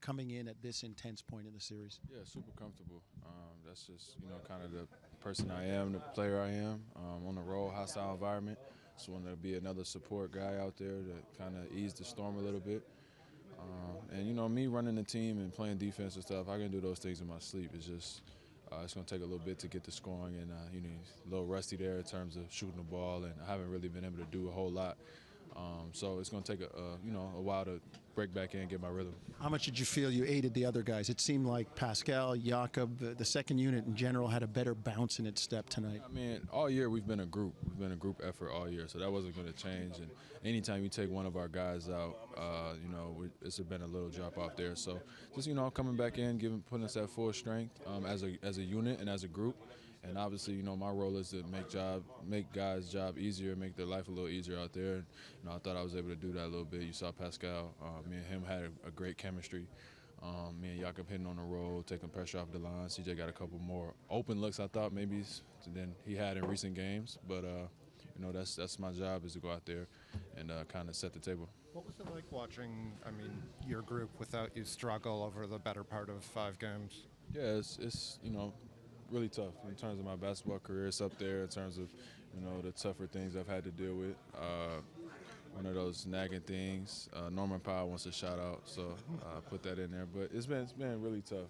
coming in at this intense point in the series? Yeah, super comfortable. That's just, kind of the person I am, the player I am, on the road, hostile environment. Just wanted to be another support guy out there to kind of ease the storm a little bit. And, me running the team and playing defense and stuff, I can do those things in my sleep. It's just it's going to take a little bit to get the scoring, and, a little rusty there in terms of shooting the ball, and I haven't really been able to do a whole lot. So it's going to take a while to break back in and get my rhythm. How much did you feel you aided the other guys? It seemed like Pascal, Jakob, the second unit in general had a better bounce in its step tonight. I mean, all year we've been a group. We've been a group effort all year, so that wasn't going to change. And anytime you take one of our guys out, it's been a little drop off there. So just coming back in, putting us at full strength as a unit and as a group. And obviously, my role is to make guys' job easier, make their life a little easier out there. And, I thought I was able to do that a little bit. You saw Pascal, me and him had a great chemistry. Me and Jakob hitting on the roll, taking pressure off the line. CJ got a couple more open looks, I thought, maybe, than he had in recent games. But, that's my job, is to go out there and kind of set the table. What was it like watching, your group without you struggle over the better part of 5 games? Yeah, it's really tough in terms of my basketball career. It's up there in terms of, the tougher things I've had to deal with. One of those nagging things. Norman Powell wants a shout out, so I put that in there. But it's been really tough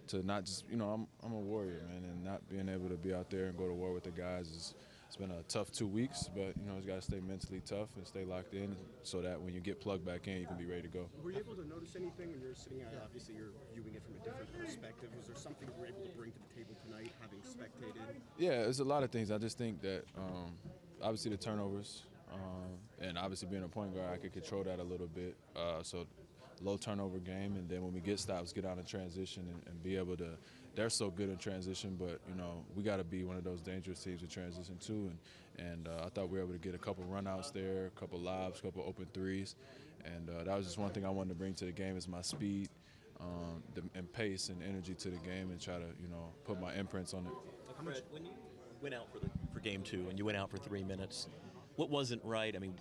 to not just, I'm a warrior, man, and not being able to be out there and go to war with the guys it's been a tough 2 weeks, but you got to stay mentally tough and stay locked in so that when you get plugged back in, you can be ready to go. Were you able to notice anything when you're sitting out? Obviously, you're viewing it from a different perspective. Was there something you were able to bring to the table tonight, having spectated? Yeah, there's a lot of things. I just think that obviously the turnovers, and obviously being a point guard, I could control that a little bit. So low turnover game, and then when we get stops, get out in transition and be able to. They're so good in transition, but we got to be one of those dangerous teams in transition too. And I thought we were able to get a couple runouts there, a couple lobs, a couple open threes, and that was just one thing I wanted to bring to the game is my speed. And pace and energy to the game, and try to put my imprints on it. Fred, when you went out for game 2 and you went out for 3 minutes, what wasn't right? I mean,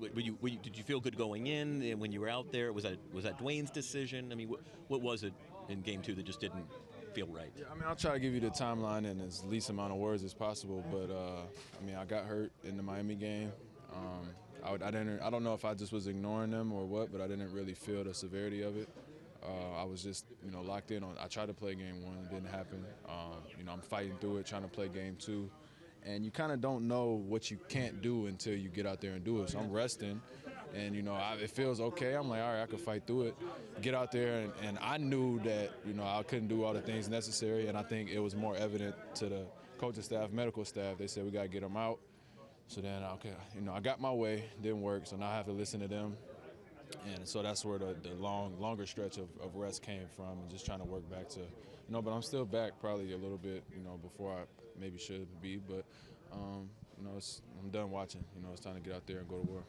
did you feel good going in? And when you were out there, was that Dwayne's decision? I mean, what was it in game 2 that just didn't feel right? Yeah, I'll try to give you the timeline in as least amount of words as possible. But I got hurt in the Miami game. I don't know if I just was ignoring them or what, but I didn't really feel the severity of it. I was just, locked in on. I tried to play game 1, it didn't happen. I'm fighting through it, trying to play game 2, and you kind of don't know what you can't do until you get out there and do it. So I'm resting, and it feels okay. I'm like, all right, I can fight through it. Get out there, and I knew that I couldn't do all the things necessary, and I think it was more evident to the coaching staff, medical staff. They said we got to get him out. So then, I got my way, didn't work, so now I have to listen to them. And so that's where the longer stretch of rest came from, and just trying to work back to, but I'm still back probably a little bit, before I maybe should be. But, I'm done watching. It's time to get out there and go to war.